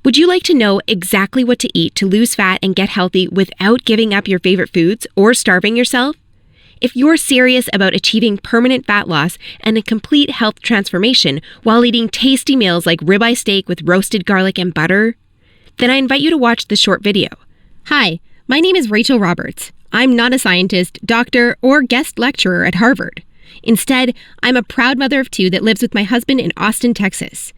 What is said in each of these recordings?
Would you like to know exactly what to eat to lose fat and get healthy without giving up your favorite foods or starving yourself? If you're serious about achieving permanent fat loss and a complete health transformation while eating tasty meals like ribeye steak with roasted garlic and butter, then I invite you to watch this short video. Hi, my name is Rachel Roberts. I'm not a scientist, doctor, or guest lecturer at Harvard. Instead, I'm a proud mother of two that lives with my husband in Austin, Texas.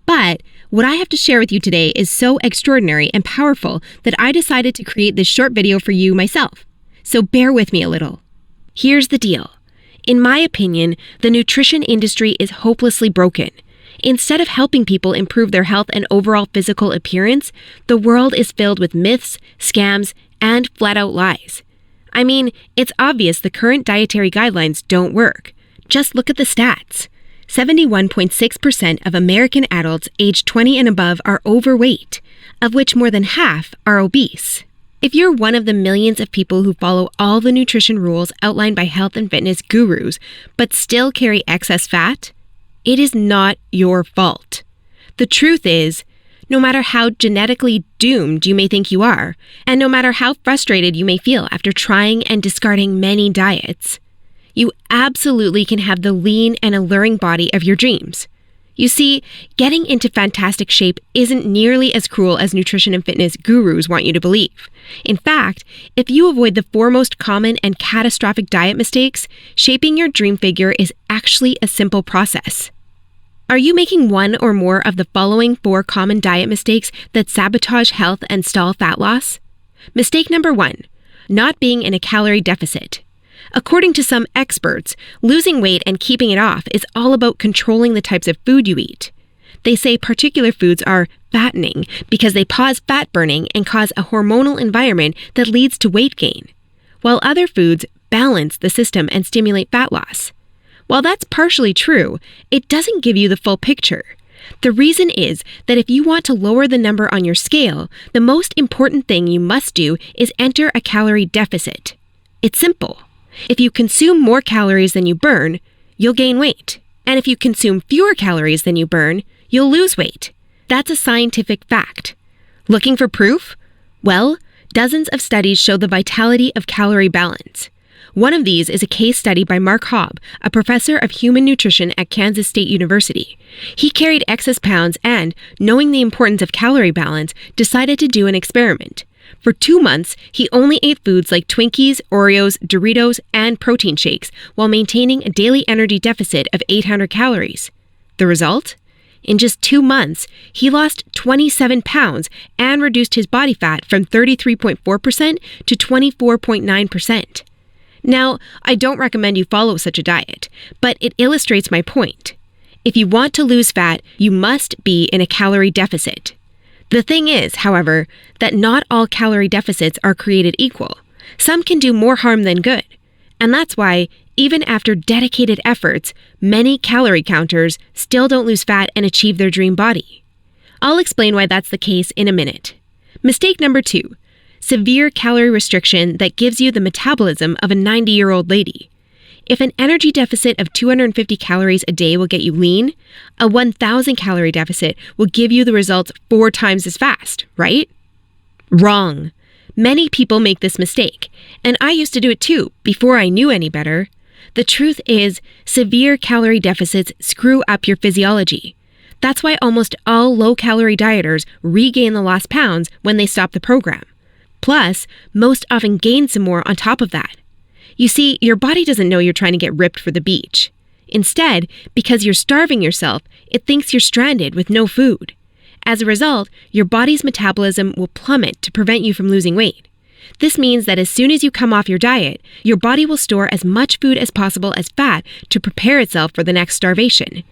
But what I have to share with you today is so extraordinary and powerful that I decided to create this short video for you myself. So bear with me a little. Here's the deal. In my opinion, the nutrition industry is hopelessly broken. Instead of helping people improve their health and overall physical appearance, the world is filled with myths, scams, and flat-out lies. I mean, it's obvious the current dietary guidelines don't work. Just look at the stats. 71.6% of American adults aged 20 and above are overweight, of which more than half are obese. If you're one of the millions of people who follow all the nutrition rules outlined by health and fitness gurus, but still carry excess fat, it is not your fault. The truth is, no matter how genetically doomed you may think you are, and no matter how frustrated you may feel after trying and discarding many diets, you absolutely can have the lean and alluring body of your dreams. You see, getting into fantastic shape isn't nearly as cruel as nutrition and fitness gurus want you to believe. In fact, if you avoid the four most common and catastrophic diet mistakes, shaping your dream figure is actually a simple process. Are you making one or more of the following 4 common diet mistakes that sabotage health and stall fat loss? Mistake number 1, not being in a calorie deficit. According to some experts, losing weight and keeping it off is all about controlling the types of food you eat. They say particular foods are fattening because they pause fat burning and cause a hormonal environment that leads to weight gain, while other foods balance the system and stimulate fat loss. While that's partially true, it doesn't give you the full picture. The reason is that if you want to lower the number on your scale, the most important thing you must do is enter a calorie deficit. It's simple. If you consume more calories than you burn, you'll gain weight. And if you consume fewer calories than you burn, you'll lose weight. That's a scientific fact. Looking for proof? Well, dozens of studies show the vitality of calorie balance. One of these is a case study by Mark Hobb, a professor of human nutrition at Kansas State University. He carried excess pounds and, knowing the importance of calorie balance, decided to do an experiment. For 2 months, he only ate foods like Twinkies, Oreos, Doritos, and protein shakes while maintaining a daily energy deficit of 800 calories. The result? In just 2 months, he lost 27 pounds and reduced his body fat from 33.4% to 24.9%. Now, I don't recommend you follow such a diet, but it illustrates my point. If you want to lose fat, you must be in a calorie deficit. The thing is, however, that not all calorie deficits are created equal. Some can do more harm than good. And that's why, even after dedicated efforts, many calorie counters still don't lose fat and achieve their dream body. I'll explain why that's the case in a minute. Mistake number 2, severe calorie restriction that gives you the metabolism of a 90-year-old lady. If an energy deficit of 250 calories a day will get you lean, a 1,000 calorie deficit will give you the results 4 times as fast, right? Wrong. Many people make this mistake, and I used to do it too, before I knew any better. The truth is, severe calorie deficits screw up your physiology. That's why almost all low-calorie dieters regain the lost pounds when they stop the program. Plus, most often gain some more on top of that. You see, your body doesn't know you're trying to get ripped for the beach. Instead, because you're starving yourself, it thinks you're stranded with no food. As a result, your body's metabolism will plummet to prevent you from losing weight. This means that as soon as you come off your diet, your body will store as much food as possible as fat to prepare itself for the next starvation.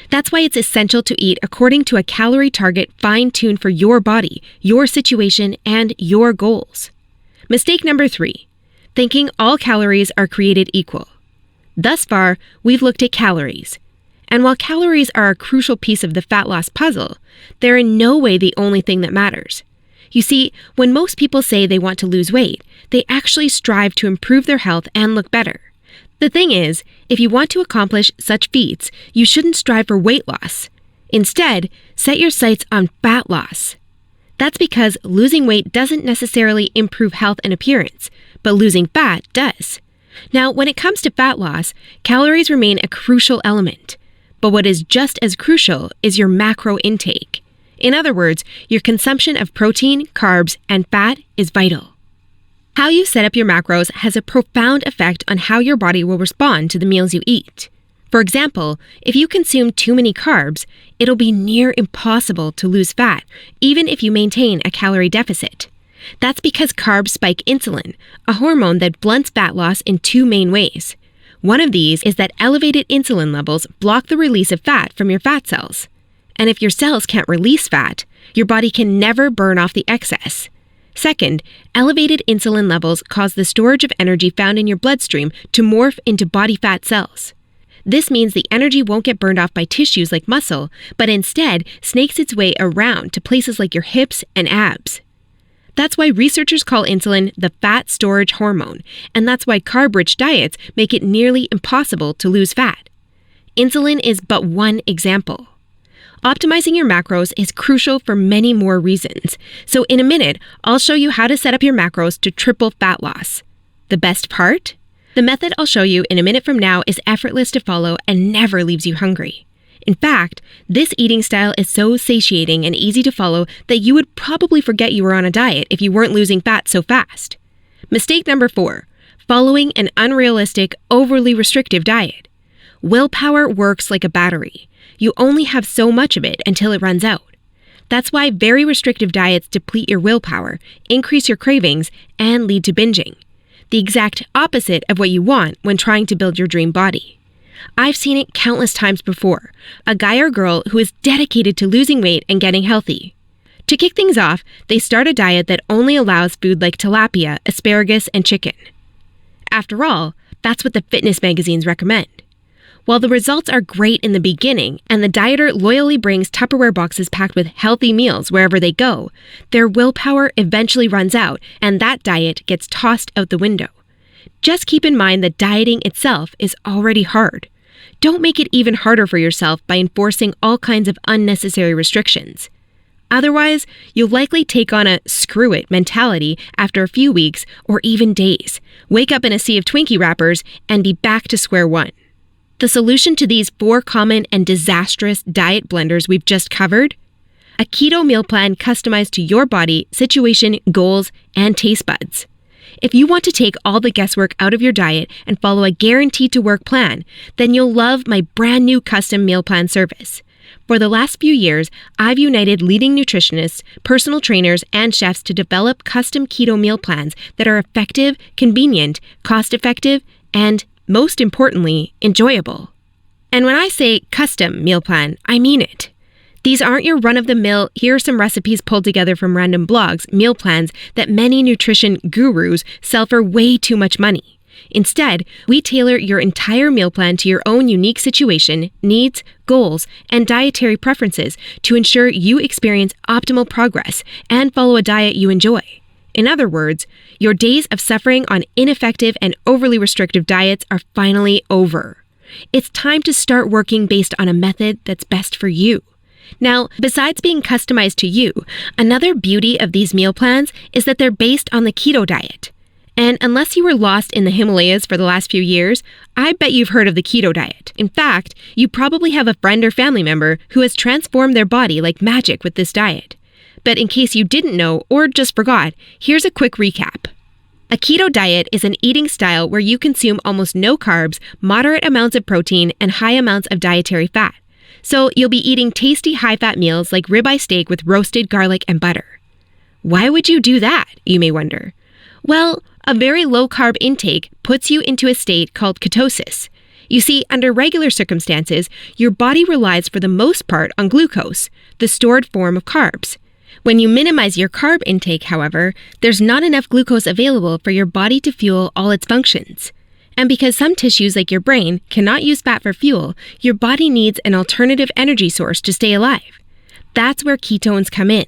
That's why it's essential to eat according to a calorie target fine-tuned for your body, your situation, and your goals. Mistake number 3. Thinking all calories are created equal. Thus far, we've looked at calories. And while calories are a crucial piece of the fat loss puzzle, they're in no way the only thing that matters. You see, when most people say they want to lose weight, they actually strive to improve their health and look better. The thing is, if you want to accomplish such feats, you shouldn't strive for weight loss. Instead, set your sights on fat loss. That's because losing weight doesn't necessarily improve health and appearance, but losing fat does. Now, when it comes to fat loss, calories remain a crucial element. But what is just as crucial is your macro intake. In other words, your consumption of protein, carbs, and fat is vital. How you set up your macros has a profound effect on how your body will respond to the meals you eat. For example, if you consume too many carbs, it'll be near impossible to lose fat, even if you maintain a calorie deficit. That's because carbs spike insulin, a hormone that blunts fat loss in two main ways. One of these is that elevated insulin levels block the release of fat from your fat cells. And if your cells can't release fat, your body can never burn off the excess. Second, elevated insulin levels cause the storage of energy found in your bloodstream to morph into body fat cells. This means the energy won't get burned off by tissues like muscle, but instead snakes its way around to places like your hips and abs. That's why researchers call insulin the fat storage hormone, and that's why carb-rich diets make it nearly impossible to lose fat. Insulin is but one example. Optimizing your macros is crucial for many more reasons. So in a minute, I'll show you how to set up your macros to triple fat loss. The best part? The method I'll show you in a minute from now is effortless to follow and never leaves you hungry. In fact, this eating style is so satiating and easy to follow that you would probably forget you were on a diet if you weren't losing fat so fast. Mistake number 4, following an unrealistic, overly restrictive diet. Willpower works like a battery. You only have so much of it until it runs out. That's why very restrictive diets deplete your willpower, increase your cravings, and lead to binging. The exact opposite of what you want when trying to build your dream body. I've seen it countless times before. A guy or girl who is dedicated to losing weight and getting healthy. To kick things off, they start a diet that only allows food like tilapia, asparagus, and chicken. After all, that's what the fitness magazines recommend. While the results are great in the beginning, and the dieter loyally brings Tupperware boxes packed with healthy meals wherever they go, their willpower eventually runs out, and that diet gets tossed out the window. Just keep in mind that dieting itself is already hard. Don't make it even harder for yourself by enforcing all kinds of unnecessary restrictions. Otherwise, you'll likely take on a screw it mentality after a few weeks or even days, wake up in a sea of Twinkie wrappers, and be back to square one. The solution to these 4 common and disastrous diet blunders we've just covered? A keto meal plan customized to your body, situation, goals, and taste buds. If you want to take all the guesswork out of your diet and follow a guaranteed-to-work plan, then you'll love my brand new custom meal plan service. For the last few years, I've united leading nutritionists, personal trainers, and chefs to develop custom keto meal plans that are effective, convenient, cost-effective, and, most importantly, enjoyable. And when I say custom meal plan, I mean it. These aren't your run-of-the-mill, here are some recipes pulled together from random blogs, meal plans that many nutrition gurus sell for way too much money. Instead, we tailor your entire meal plan to your own unique situation, needs, goals, and dietary preferences to ensure you experience optimal progress and follow a diet you enjoy. In other words, your days of suffering on ineffective and overly restrictive diets are finally over. It's time to start working based on a method that's best for you. Now, besides being customized to you, another beauty of these meal plans is that they're based on the keto diet. And unless you were lost in the Himalayas for the last few years, I bet you've heard of the keto diet. In fact, you probably have a friend or family member who has transformed their body like magic with this diet. But in case you didn't know or just forgot, here's a quick recap. A keto diet is an eating style where you consume almost no carbs, moderate amounts of protein, and high amounts of dietary fat. So you'll be eating tasty high-fat meals like ribeye steak with roasted garlic and butter. Why would you do that, you may wonder? Well, a very low-carb intake puts you into a state called ketosis. You see, under regular circumstances, your body relies for the most part on glucose, the stored form of carbs. When you minimize your carb intake, however, there's not enough glucose available for your body to fuel all its functions. And because some tissues like your brain cannot use fat for fuel, your body needs an alternative energy source to stay alive. That's where ketones come in.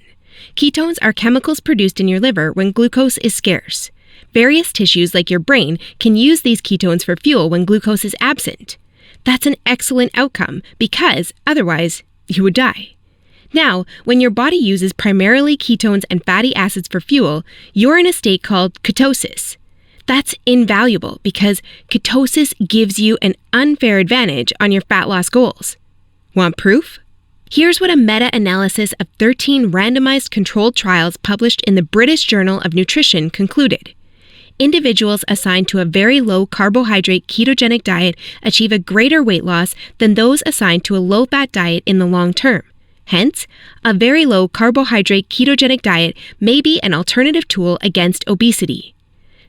Ketones are chemicals produced in your liver when glucose is scarce. Various tissues like your brain can use these ketones for fuel when glucose is absent. That's an excellent outcome because, otherwise, you would die. Now, when your body uses primarily ketones and fatty acids for fuel, you're in a state called ketosis. That's invaluable because ketosis gives you an unfair advantage on your fat loss goals. Want proof? Here's what a meta-analysis of 13 randomized controlled trials published in the British Journal of Nutrition concluded. Individuals assigned to a very low carbohydrate ketogenic diet achieve a greater weight loss than those assigned to a low-fat diet in the long term. Hence, a very low carbohydrate ketogenic diet may be an alternative tool against obesity.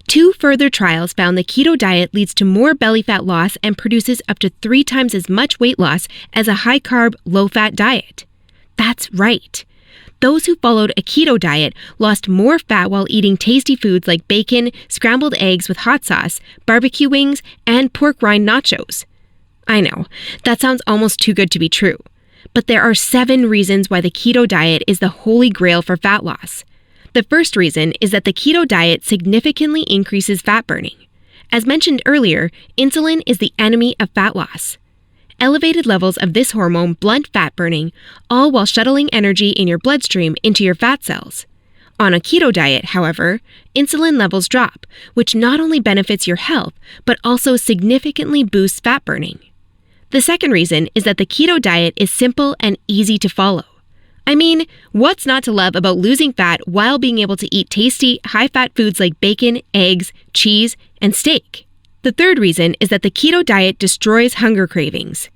2 further trials found the keto diet leads to more belly fat loss and produces up to 3 times as much weight loss as a high-carb, low-fat diet. That's right. Those who followed a keto diet lost more fat while eating tasty foods like bacon, scrambled eggs with hot sauce, barbecue wings, and pork rind nachos. I know, that sounds almost too good to be true. But there are 7 reasons why the keto diet is the holy grail for fat loss. The first reason is that the keto diet significantly increases fat burning. As mentioned earlier, insulin is the enemy of fat loss. Elevated levels of this hormone blunt fat burning, all while shuttling energy in your bloodstream into your fat cells. On a keto diet, however, insulin levels drop, which not only benefits your health, but also significantly boosts fat burning. The second reason is that the keto diet is simple and easy to follow. I mean, what's not to love about losing fat while being able to eat tasty, high-fat foods like bacon, eggs, cheese, and steak? The third reason is that the keto diet destroys hunger cravings.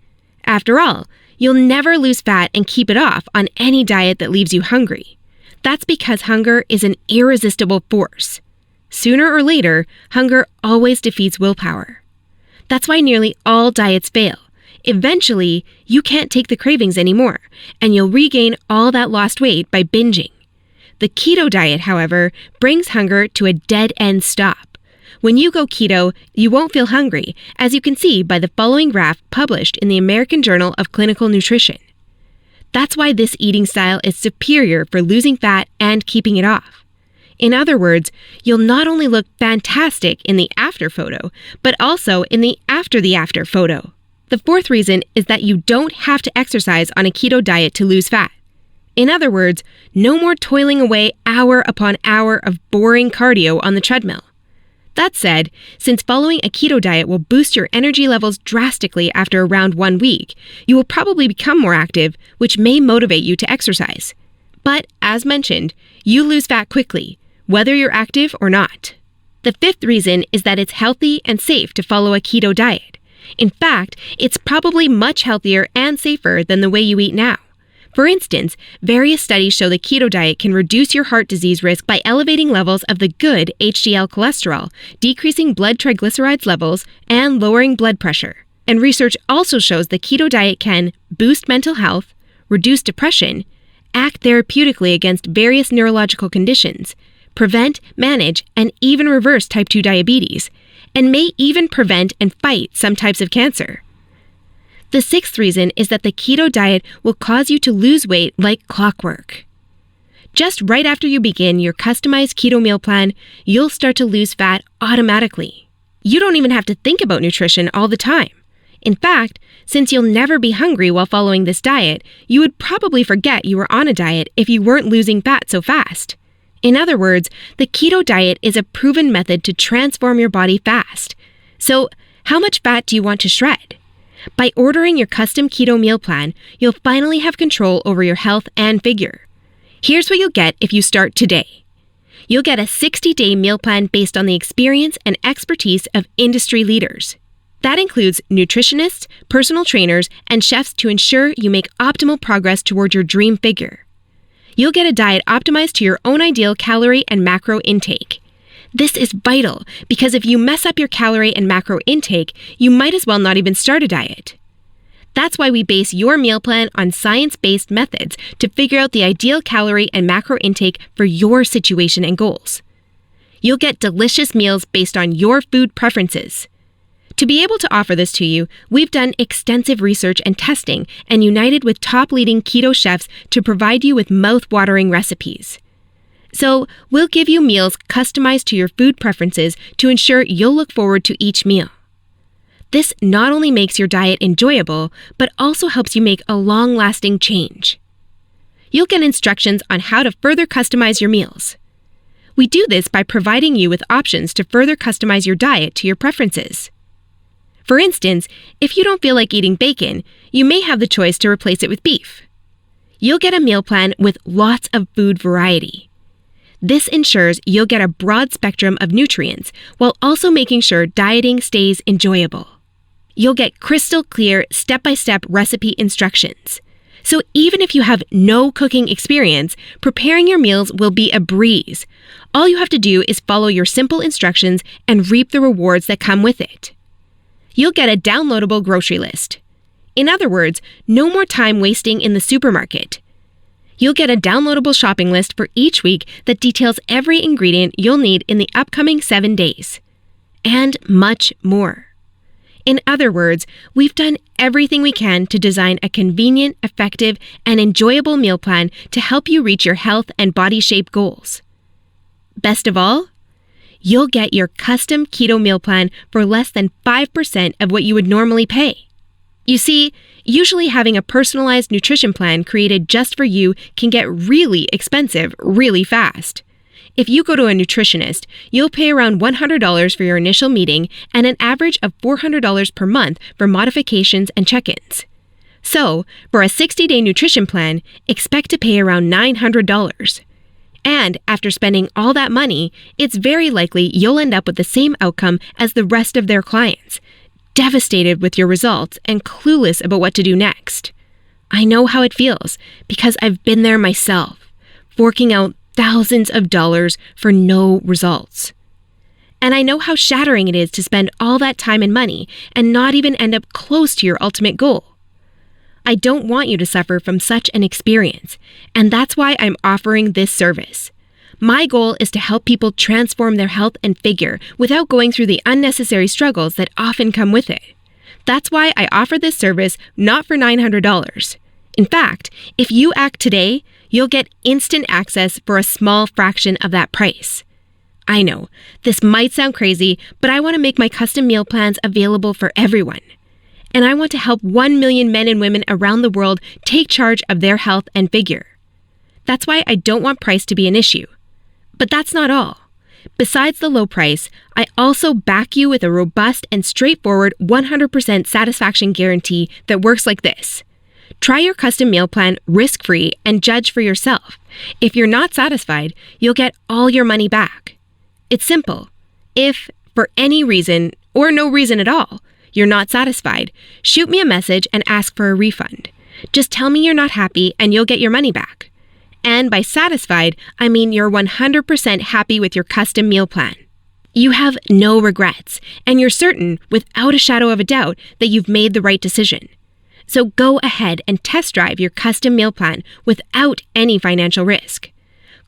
After all, you'll never lose fat and keep it off on any diet that leaves you hungry. That's because hunger is an irresistible force. Sooner or later, hunger always defeats willpower. That's why nearly all diets fail. Eventually, you can't take the cravings anymore, and you'll regain all that lost weight by binging. The keto diet, however, brings hunger to a dead-end stop. When you go keto, you won't feel hungry, as you can see by the following graph published in the American Journal of Clinical Nutrition. That's why this eating style is superior for losing fat and keeping it off. In other words, you'll not only look fantastic in the after photo, but also in the after photo. The fourth reason is that you don't have to exercise on a keto diet to lose fat. In other words, no more toiling away hour upon hour of boring cardio on the treadmill. That said, since following a keto diet will boost your energy levels drastically after around 1 week, you will probably become more active, which may motivate you to exercise. But, as mentioned, you lose fat quickly, whether you're active or not. The fifth reason is that it's healthy and safe to follow a keto diet. In fact, it's probably much healthier and safer than the way you eat now. For instance, various studies show the keto diet can reduce your heart disease risk by elevating levels of the good HDL cholesterol, decreasing blood triglycerides levels, and lowering blood pressure. And research also shows the keto diet can boost mental health, reduce depression, act therapeutically against various neurological conditions, prevent, manage, and even reverse type 2 diabetes, and may even prevent and fight some types of cancer. The sixth reason is that the keto diet will cause you to lose weight like clockwork. Just right after you begin your customized keto meal plan, you'll start to lose fat automatically. You don't even have to think about nutrition all the time. In fact, since you'll never be hungry while following this diet, you would probably forget you were on a diet if you weren't losing fat so fast. In other words, the keto diet is a proven method to transform your body fast. So, how much fat do you want to shred? By ordering your custom keto meal plan, you'll finally have control over your health and figure. Here's what you'll get if you start today. You'll get a 60-day meal plan based on the experience and expertise of industry leaders. That includes nutritionists, personal trainers, and chefs to ensure you make optimal progress toward your dream figure. You'll get a diet optimized to your own ideal calorie and macro intake. This is vital because if you mess up your calorie and macro intake, you might as well not even start a diet. That's why we base your meal plan on science-based methods to figure out the ideal calorie and macro intake for your situation and goals. You'll get delicious meals based on your food preferences. To be able to offer this to you, we've done extensive research and testing and united with top leading keto chefs to provide you with mouth-watering recipes. So, we'll give you meals customized to your food preferences to ensure you'll look forward to each meal. This not only makes your diet enjoyable, but also helps you make a long-lasting change. you'll get instructions on how to further customize your meals. We do this by providing you with options to further customize your diet to your preferences. For instance, if you don't feel like eating bacon, you may have the choice to replace it with beef. You'll get a meal plan with lots of food variety. This ensures you'll get a broad spectrum of nutrients while also making sure dieting stays enjoyable. You'll get crystal clear step-by-step recipe instructions. So even if you have no cooking experience, preparing your meals will be a breeze. All you have to do is follow your simple instructions and reap the rewards that come with it. You'll get a downloadable grocery list. In other words, no more time wasting in the supermarket. You'll get a downloadable shopping list for each week that details every ingredient you'll need in the upcoming 7 days. And much more. In other words, we've done everything we can to design a convenient, effective, and enjoyable meal plan to help you reach your health and body shape goals. Best of all, you'll get your custom keto meal plan for less than 5% of what you would normally pay. You see, usually having a personalized nutrition plan created just for you can get really expensive really fast. If you go to a nutritionist, you'll pay around $100 for your initial meeting and an average of $400 per month for modifications and check-ins. So, for a 60-day nutrition plan, expect to pay around $900. And after spending all that money, it's very likely you'll end up with the same outcome as the rest of their clients, devastated with your results and clueless about what to do next. I know how it feels because I've been there myself, forking out thousands of dollars for no results. And I know how shattering it is to spend all that time and money and not even end up close to your ultimate goal. I don't want you to suffer from such an experience, and that's why I'm offering this service. My goal is to help people transform their health and figure without going through the unnecessary struggles that often come with it. That's why I offer this service not for $900. In fact, if you act today, you'll get instant access for a small fraction of that price. I know, this might sound crazy, but I want to make my custom meal plans available for everyone. And I want to help 1 million men and women around the world take charge of their health and figure. That's why I don't want price to be an issue. But that's not all. Besides the low price, I also back you with a robust and straightforward 100% satisfaction guarantee that works like this. Try your custom meal plan risk-free and judge for yourself. If you're not satisfied, you'll get all your money back. It's simple. If, for any reason, or no reason at all, you're not satisfied, shoot me a message and ask for a refund. Just tell me you're not happy and you'll get your money back. And by satisfied, I mean you're 100% happy with your custom meal plan. You have no regrets, and you're certain, without a shadow of a doubt, that you've made the right decision. So go ahead and test drive your custom meal plan without any financial risk.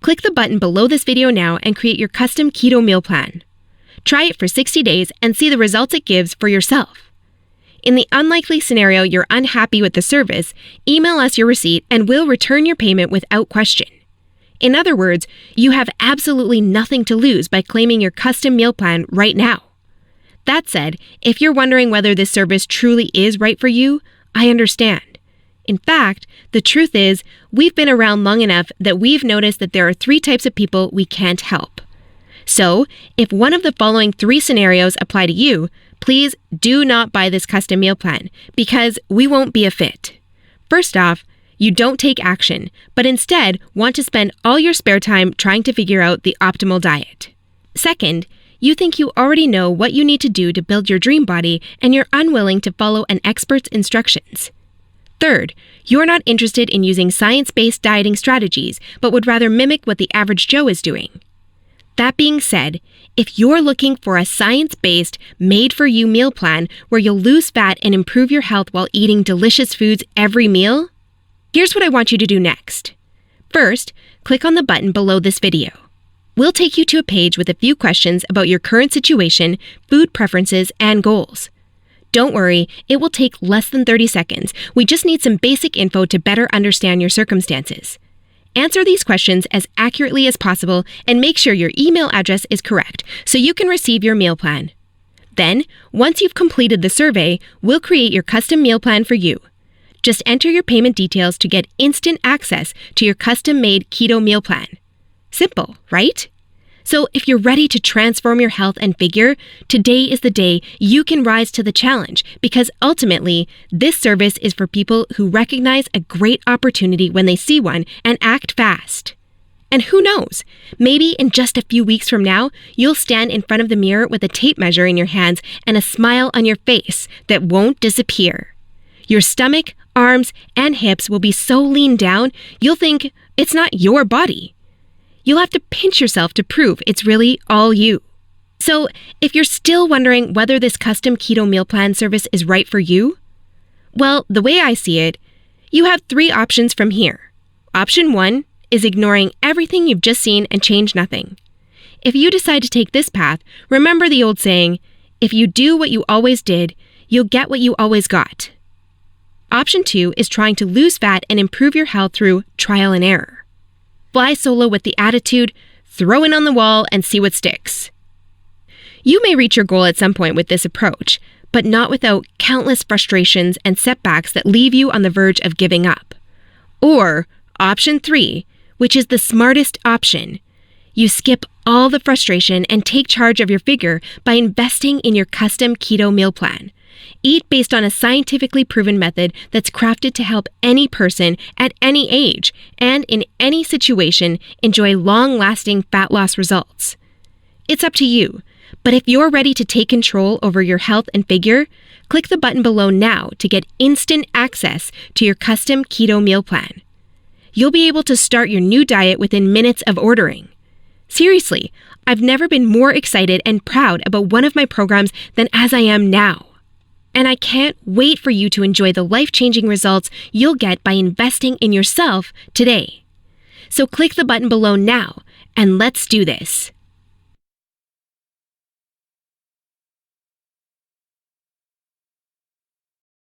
Click the button below this video now and create your custom keto meal plan. Try it for 60 days and see the results it gives for yourself. In the unlikely scenario you're unhappy with the service, email us your receipt and we'll return your payment without question. In other words, you have absolutely nothing to lose by claiming your custom meal plan right now. That said, if you're wondering whether this service truly is right for you, I understand. In fact, the truth is, we've been around long enough that we've noticed that there are 3 types of people we can't help. So, if one of the following 3 scenarios apply to you, please do not buy this custom meal plan because we won't be a fit. First off, you don't take action, but instead want to spend all your spare time trying to figure out the optimal diet. Second, you think you already know what you need to do to build your dream body and you're unwilling to follow an expert's instructions. Third, you're not interested in using science-based dieting strategies, but would rather mimic what the average Joe is doing. That being said, if you're looking for a science-based, made-for-you meal plan where you'll lose fat and improve your health while eating delicious foods every meal, here's what I want you to do next. First, click on the button below this video. We'll take you to a page with a few questions about your current situation, food preferences, and goals. Don't worry, it will take less than 30 seconds. We just need some basic info to better understand your circumstances. Answer these questions as accurately as possible and make sure your email address is correct so you can receive your meal plan. Then, once you've completed the survey, we'll create your custom meal plan for you. Just enter your payment details to get instant access to your custom-made keto meal plan. Simple, right? So if you're ready to transform your health and figure, today is the day you can rise to the challenge, because ultimately, this service is for people who recognize a great opportunity when they see one and act fast. And who knows, maybe in just a few weeks from now, you'll stand in front of the mirror with a tape measure in your hands and a smile on your face that won't disappear. Your stomach, arms, and hips will be so lean down, you'll think it's not your body. You'll have to pinch yourself to prove it's really all you. So, if you're still wondering whether this custom keto meal plan service is right for you, well, the way I see it, you have 3 options from here. Option 1 is ignoring everything you've just seen and change nothing. If you decide to take this path, remember the old saying, if you do what you always did, you'll get what you always got. Option 2 is trying to lose fat and improve your health through trial and error. Fly solo with the attitude, throw it on the wall and see what sticks. You may reach your goal at some point with this approach, but not without countless frustrations and setbacks that leave you on the verge of giving up. Or option 3, which is the smartest option. You skip all the frustration and take charge of your figure by investing in your custom keto meal plan. Eat based on a scientifically proven method that's crafted to help any person at any age and in any situation enjoy long-lasting fat loss results. It's up to you, but if you're ready to take control over your health and figure, click the button below now to get instant access to your custom keto meal plan. You'll be able to start your new diet within minutes of ordering. Seriously, I've never been more excited and proud about one of my programs than as I am now. And I can't wait for you to enjoy the life-changing results you'll get by investing in yourself today. So click the button below now, and let's do this.